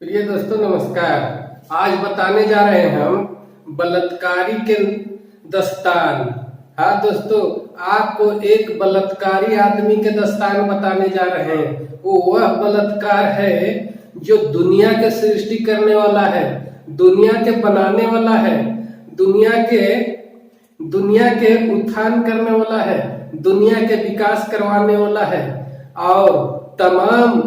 प्रिय दोस्तों नमस्कार। आज बताने जा रहे हैं हम बलात्कारी के दस्तान। हाँ दोस्तों, आपको एक बलात्कारी आदमी के दस्तान बताने जा रहे हैं। वो वह बलात्कार है जो दुनिया के सृष्टि करने वाला है, दुनिया के बनाने वाला है, दुनिया के उत्थान करने वाला है, दुनिया के विकास करवाने वाला है और तमाम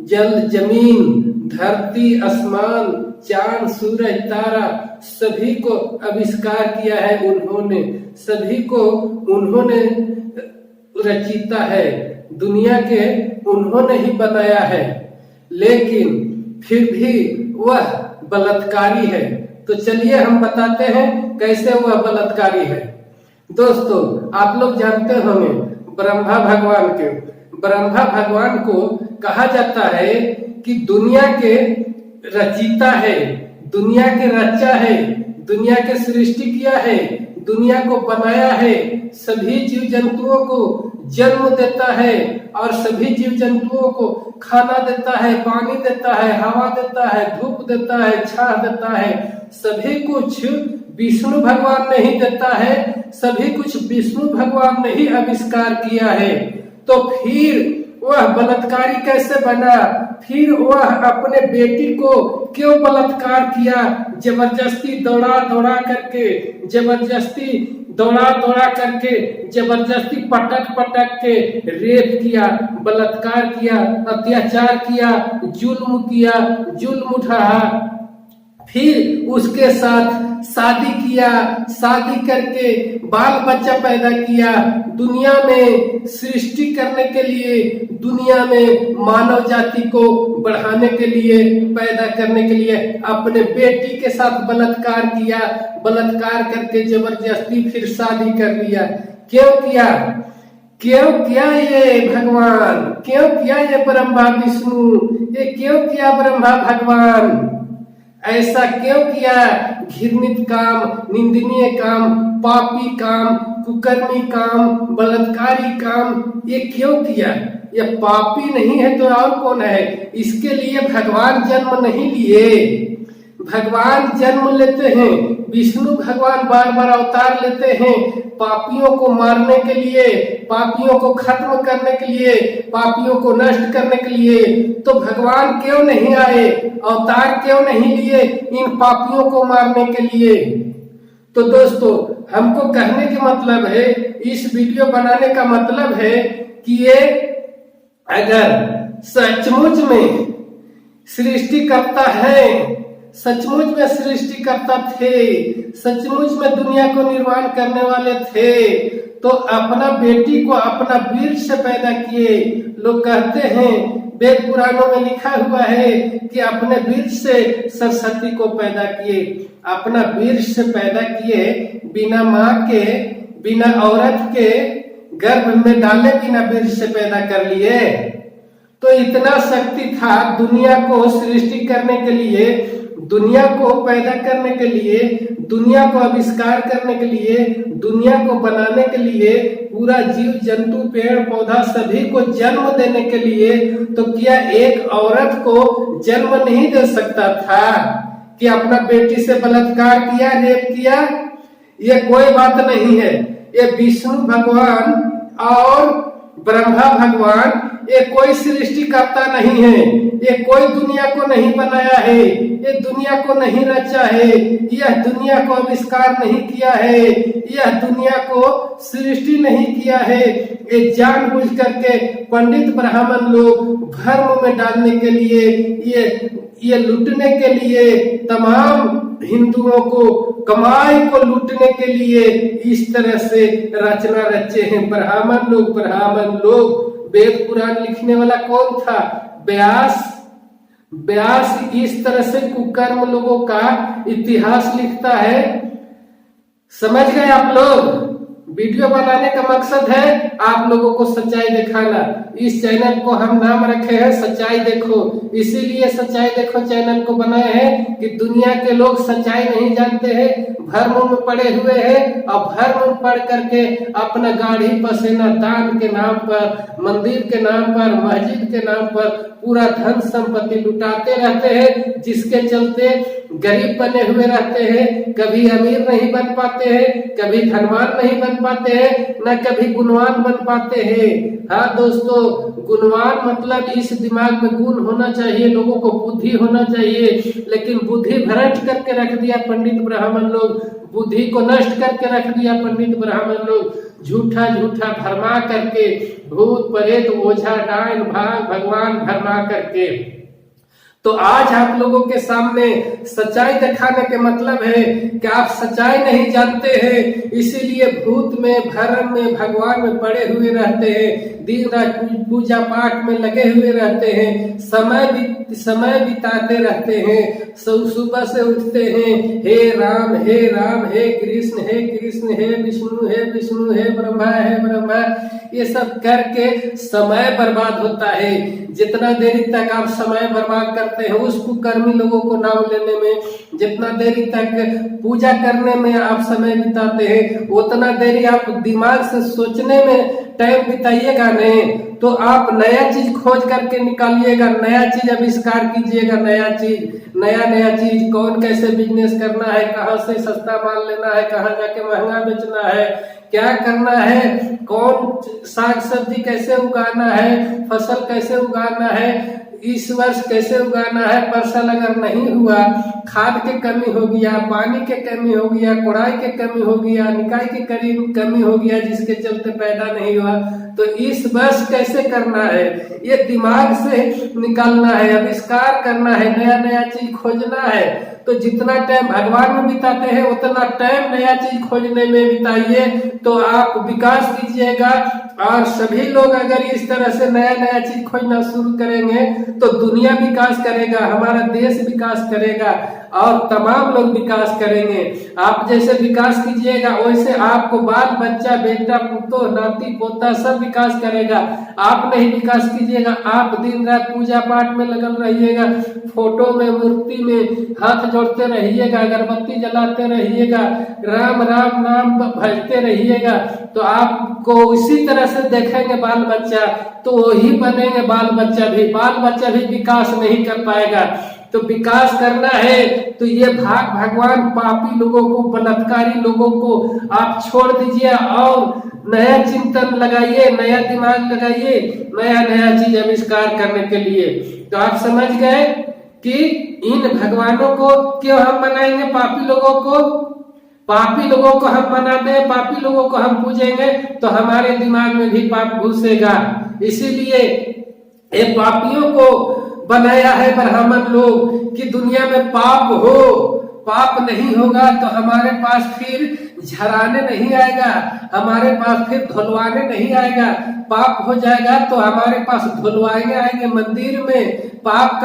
जल जमीन धरती आसमान चांद सूरज तारा सभी को आविष्कार किया है उन्होंने, सभी को उन्होंने रचिता है, दुनिया के उन्होंने ही बनाया है। लेकिन फिर भी वह बलात्कारी है। तो चलिए हम बताते हैं कैसे वह बलात्कारी है। दोस्तों आप लोग जानते होंगे ब्रह्मा भगवान को कहा जाता है कि दुनिया के रचिता है, दुनिया के रचा है, दुनिया के सृष्टि किया है, दुनिया को बनाया है, सभी जीव जंतुओं को जन्म देता है और सभी जीव जंतुओं को खाना देता है, पानी देता है, हवा देता है, धूप देता है, छाह देता है। सभी कुछ विष्णु भगवान ने ही देता है, सभी कुछ विष्णु भगवान ने ही आविष्कार किया है। तो फिर वह बलात्कारी कैसे बना? फिर वह अपने बेटी को क्यों बलात्कार किया? जबरदस्ती दौड़ा दौड़ा करके जबरदस्ती पटक के रेप किया, बलात्कार किया, अत्याचार किया, जुल्म उठाया। फिर उसके साथ शादी किया, शादी करके बाल बच्चा पैदा किया, दुनिया में सृष्टि करने के लिए, दुनिया में मानव जाति को बढ़ाने के लिए, पैदा करने के लिए अपने बेटी के साथ बलात्कार किया, बलात्कार करके जबरदस्ती फिर शादी कर लिया। क्यों किया ये भगवान? क्यों किया ये ब्रह्मा विष्णु? ये क्यों किया ब्रह्मा भगवान? ऐसा क्यों किया? घृणित काम, निंदनीय काम, पापी काम, कुकर्मी काम, बलात्कारी काम ये क्यों किया? ये पापी नहीं है तो और कौन है? इसके लिए भगवान जन्म नहीं लिए। भगवान जन्म लेते हैं, विष्णु भगवान बार बार अवतार लेते हैं पापियों को मारने के लिए, पापियों को खत्म करने के लिए, पापियों को नष्ट करने के लिए। तो भगवान क्यों नहीं आए? अवतार क्यों नहीं लिए इन पापियों को मारने के लिए? तो दोस्तों हमको कहने का मतलब है, इस वीडियो बनाने का मतलब है कि ये अगर सचमुच में सृष्टि करता है, सचमुच में सृष्टि करता थे, सचमुच में दुनिया को निर्माण करने वाले थे, तो अपना बेटी को अपना वीर से पैदा किए। लोग कहते हैं, वेद पुराणों में लिखा हुआ है कि अपने वीर से सरस्वती को पैदा किए, अपना वीर से पैदा किए, बिना माँ के, बिना औरत के गर्भ में डाले बिना वीर से पैदा कर लिए। तो इतना शक्ति था दुनिया को सृष्टि करने के लिए, दुनिया को पैदा करने के लिए, दुनिया को आविष्कार करने के लिए, दुनिया को बनाने के लिए, पूरा जीव जंतु पेड़ पौधा सभी को जन्म देने के लिए। तो क्या एक औरत को जन्म नहीं दे सकता था कि अपना बेटी से बलात्कार किया, रेप किया? ये कोई बात नहीं है। ये विष्णु भगवान और ब्रह्मा भगवान ये कोई सृष्टि करता नहीं है, ये कोई दुनिया को नहीं बनाया है, ये दुनिया को नहीं रचा है, यह दुनिया को आविष्कार नहीं किया है, यह दुनिया को सृष्टि नहीं किया है। ये जानबूझ करके पंडित ब्राह्मण लोग धर्म में डालने के लिए, ये लूटने के लिए, तमाम हिंदुओं को कमाई को लूटने के लिए इस तरह से रचना रचे हैं ब्राह्मण लोग। वेद पुराण लिखने वाला कौन था? व्यास इस तरह से कुकर्म लोगों का इतिहास लिखता है। समझ गए आप लोग? वीडियो बनाने का मकसद है आप लोगों को सच्चाई दिखाना। इस चैनल को हम नाम रखे हैं सच्चाई देखो, इसीलिए सच्चाई देखो चैनल को बनाए हैं कि दुनिया के लोग सच्चाई नहीं जानते हैं, भ्रम में पड़े हुए हैं और भ्रम में पड़ करके अपना गाढ़ी पसीना दान के नाम पर, मंदिर के नाम पर, मस्जिद के नाम पर पूरा धन संपत्ति लुटाते रहते हैं, जिसके चलते गरीब बने हुए रहते हैं, कभी अमीर नहीं बन पाते हैं, कभी धनवान नहीं बन पाते हैं, न कभी गुणवान बन पाते हैं। हाँ दोस्तों, गुणवान मतलब इस दिमाग में गुण होना चाहिए, लोगों को बुद्धि होना चाहिए, लेकिन बुद्धि भ्रष्ट करके रख दिया पंडित ब्राह्मण लोग, बुद्धि को नष्ट करके रख दिया पंडित ब्राह्मण लोग, झूठा झूठा भरमा करके, भूत प्रेत ओझा डायन भाग भगवान भरमा करके। तो आज आप लोगों के सामने सच्चाई दिखाने के मतलब है कि आप सच्चाई नहीं जानते हैं, इसीलिए भूत में, भ्रम में, भगवान में पड़े हुए रहते हैं, दिन रात पूजा पाठ में लगे हुए रहते हैं, समय बिताते रहते हैं, सुबह से उठते हैं हे राम हे राम, हे कृष्ण हे कृष्ण, हे विष्णु हे विष्णु, हे ब्रह्मा, ये सब करके समय बर्बाद होता है। जितना देरी तक आप समय बर्बाद करते हैं उस कुकर्मी लोगों को नाम लेने में, जितना देरी तक पूजा करने में आप समय बिताते हैं, उतना देरी आप दिमाग से सोचने में टाइम बिताइएगा नहीं, तो आप नया चीज खोज करके निकालिएगा, नया चीज आविष्कार कीजिएगा, नया चीज कौन कैसे बिजनेस करना है, कहाँ से सस्ता माल लेना है, कहाँ जाके महंगा बेचना है, क्या करना है, कौन साग सब्जी कैसे उगाना है, फसल कैसे उगाना है, इस वर्ष कैसे उगाना है, फसल अगर नहीं हुआ, खाद के कमी हो गया, पानी के कमी हो गया, कोड़ाई के कमी हो गया, निकाई के कमी हो गया, जिसके चलते पैदा नहीं हुआ, तो इस वर्ष कैसे करना है, ये दिमाग से निकालना है, आविष्कार करना है, नया चीज खोजना है। तो जितना टाइम भगवान में बिताते हैं उतना टाइम नया चीज खोजने में बिताइए, तो आप विकास कीजिएगा। और सभी लोग अगर इस तरह से नया चीज खोजना शुरू करेंगे तो दुनिया विकास करेगा, हमारा देश विकास करेगा और तमाम लोग विकास करेंगे। आप जैसे विकास कीजिएगा वैसे आपको बाल बच्चा, बेटा पुतो, नाती पोता सब विकास करेगा। आप नहीं विकास कीजिएगा, आप दिन रात पूजा पाठ में लगन रहिएगा, फोटो में, मूर्ति में हाथ जोड़ते रहिएगा, अगरबत्ती जलाते रहिएगा, राम राम नाम भजते रहिएगा, तो आपको इसी तरह से देखेंगे बाल बच्चा, तो वही बनेंगे बाल बच्चा भी विकास नहीं कर पाएगा। तो विकास करना है तो ये भगवान पापी लोगों को, बलात्कारी लोगों को आप छोड़ दीजिए और नया चिंतन लगाइए, नया दिमाग लगाइए, नया चीज आविष्कार करने के लिए। तो आप समझ गए कि इन भगवानों को क्यों हम मनाएंगे, पापी लोगों को हम मनाते हैं, पापी लोगों को हम पूजेंगे तो हमारे दिमाग में भी पाप घुसेगा। इसीलिए ये पापियों को बनाया है ब्राह्मण लोग कि दुनिया में पाप हो, पाप नहीं होगा तो हमारे पास फिर झराने नहीं आएगा, हमारे पास फिर धुलवाने नहीं आएगा। पाप हो जाएगा तो हमारे पास धुलवाने आएंगे, मंदिर में पाप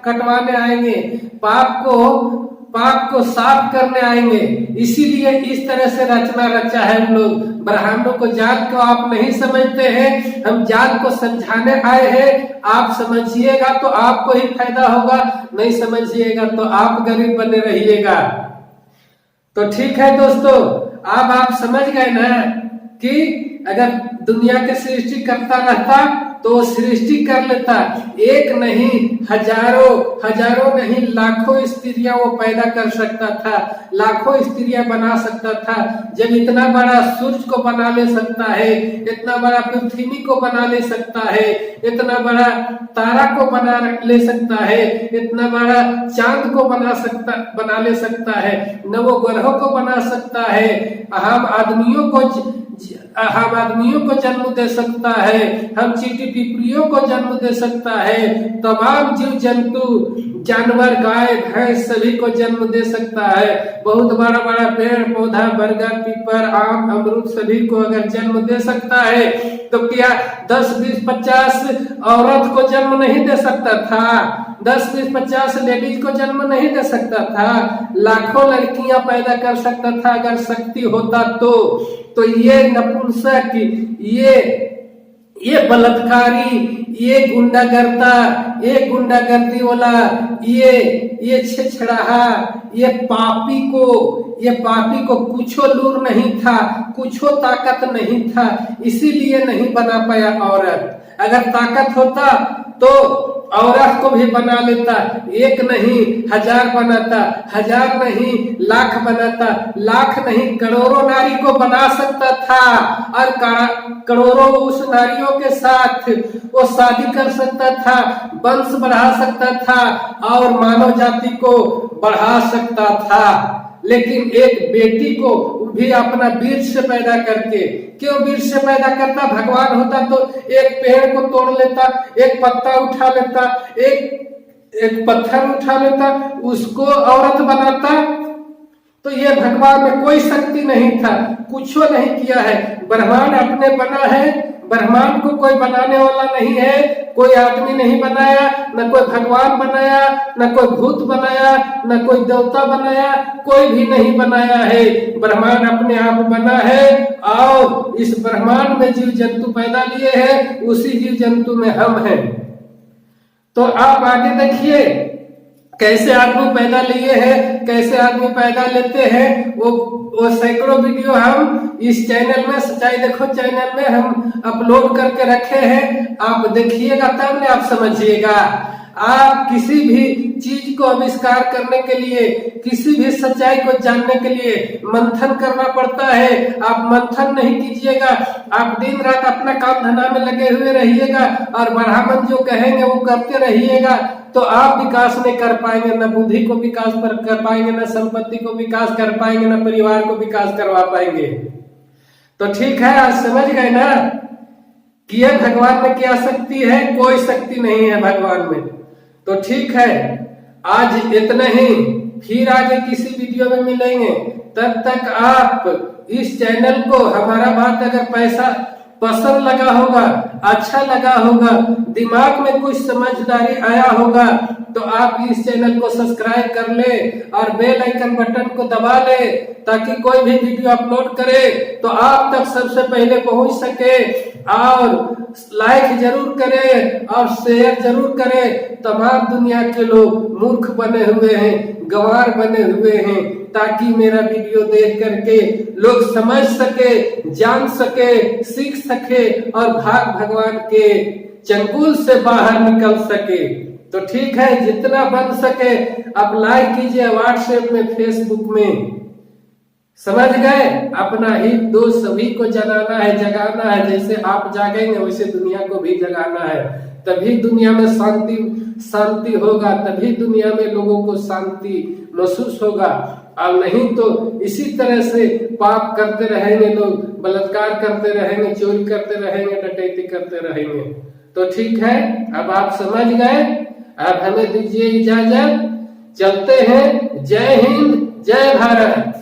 कटवाने आएंगे, पाप को साफ करने आएंगे। इसीलिए इस तरह से रचना रचा है हम लोग। ब्राह्मणों को जात को आप नहीं समझते हैं, हम जात को समझाने आए हैं। आप समझिएगा तो आपको ही फायदा होगा, नहीं समझिएगा तो आप गरीब बने रहिएगा। तो ठीक है दोस्तों, अब आप समझ गए ना कि अगर दुनिया के सृष्टि करता रहता तो सृष्टि कर लेता, एक नहीं हजारों नहीं लाखों स्त्रियां वो पैदा कर सकता था, लाखों स्त्रियां बना सकता था। जब इतना बड़ा सूरज को बना ले सकता है, इतना बड़ा पृथ्वी को बना ले सकता है, इतना बड़ा तारा को बना ले सकता है, इतना बड़ा चांद को बना ले सकता है, नवो ग्रहों को बना सकता है, हम आदमियों को जन्म दे सकता है, हम चींटी पिपरियों को जन्म दे सकता है, तमाम जीव जंतु, जानवर, गाय भैंस सभी को जन्म दे सकता है। बहुत बड़ा पेड़ पौधा, बरगद, पीपल, आम, अमरूद सभी को अगर जन्म दे सकता है तो क्या 10, 20, 50 औरत को जन्म नहीं दे सकता था? 10, 20, 50 लेडीज को जन्म नहीं दे सकता था, लाखों लड़कियां पैदा कर सकता था अगर शक्ति होता तो ये नपुंसक, ये बलात्कारी, ये गुंडागर्दी वाला, ये छेछड़ाहा, ये पापी को कुछो लूर नहीं था, कुछो ताकत नहीं था, इसीलिए नहीं बना पाया औरत। अगर ताकत होता तो औरत को भी बना लेता, एक नहीं 1000 बनाता, 1000 नहीं लाख बनाता, लाख नहीं करोड़ों नारी को बना सकता था, और करोड़ों उस नारियों के साथ वो शादी कर सकता था, वंश बढ़ा सकता था और मानव जाति को बढ़ा सकता था। लेकिन एक बेटी को भी अपना बीज से पैदा करके, क्यों बीज से पैदा करता? भगवान होता तो एक पेड़ को तोड़ लेता, एक पत्ता उठा लेता, एक पत्थर उठा लेता, उसको औरत बनाता। तो ये भगवान में कोई शक्ति नहीं था, कुछ नहीं किया है। ब्रह्मांड अपने बना है, ब्रह्मांड को कोई बनाने वाला नहीं है, कोई आदमी नहीं बनाया, न कोई भगवान बनाया, न कोई भूत बनाया, न कोई देवता बनाया, कोई भी नहीं बनाया है। ब्रह्मांड अपने आप बना है और इस ब्रह्मांड में जीव जंतु पैदा लिए हैं, उसी जीव जंतु में हम हैं। तो आप आगे देखिए कैसे आदमी पैदा लिए हैं, कैसे आदमी पैदा लेते हैं, वो सैकड़ों वीडियो हम इस चैनल में, सच्चाई देखो चैनल में हम अपलोड करके रखे हैं। आप देखिएगा तब ने आप समझिएगा। आप किसी भी चीज को आविष्कार करने के लिए, किसी भी सच्चाई को जानने के लिए मंथन करना पड़ता है। आप मंथन नहीं कीजिएगा, आप दिन रात अपना काम धंधा में लगे हुए रहिएगा और ब्राह्मण जो कहेंगे वो करते रहिएगा, तो आप विकास नहीं कर पाएंगे, न बुद्धि को विकास कर पाएंगे, न संपत्ति को विकास कर पाएंगे, न परिवार को विकास करवा पाएंगे। तो ठीक है, आज समझ गए ना कि भगवान में क्या शक्ति है? कोई शक्ति नहीं है भगवान में। तो ठीक है, आज इतना ही, फिर आगे किसी वीडियो में मिलेंगे। तब तक आप इस चैनल को, हमारा बात अगर पैसा पसंद लगा होगा, अच्छा लगा होगा, दिमाग में कुछ समझदारी आया होगा, तो आप इस चैनल को सब्सक्राइब कर ले और बेल आइकन बटन को दबा ले, ताकि कोई भी वीडियो अपलोड करे तो आप तक सबसे पहले पहुंच सके। और लाइक जरूर करें और शेयर जरूर करें। तमाम दुनिया के लोग मूर्ख बने हुए हैं, गंवार बने हुए हैं, ताकि मेरा वीडियो देख करके लोग समझ सके, जान सके, सीख सके और भगवान के चंगुल से बाहर निकल सके। तो ठीक है, जितना बन सके आप लाइक कीजिए, व्हाट्सएप में, फेसबुक में। समझ गए? अपना हित दोस्त सभी को जगाना है, जगाना है। जैसे आप जागेंगे वैसे दुनिया को भी जगाना है, तभी दुनिया में शांति होगा, तभी दुनिया में लोगों को शांति महसूस होगा। और नहीं तो इसी तरह से पाप करते रहेंगे लोग, बलात्कार करते रहेंगे, चोरी करते रहेंगे, डकैती करते रहेंगे। तो ठीक है, अब आप समझ गए। अब हमें दीजिए इजाजत, चलते हैं। जय हिंद, जय भारत।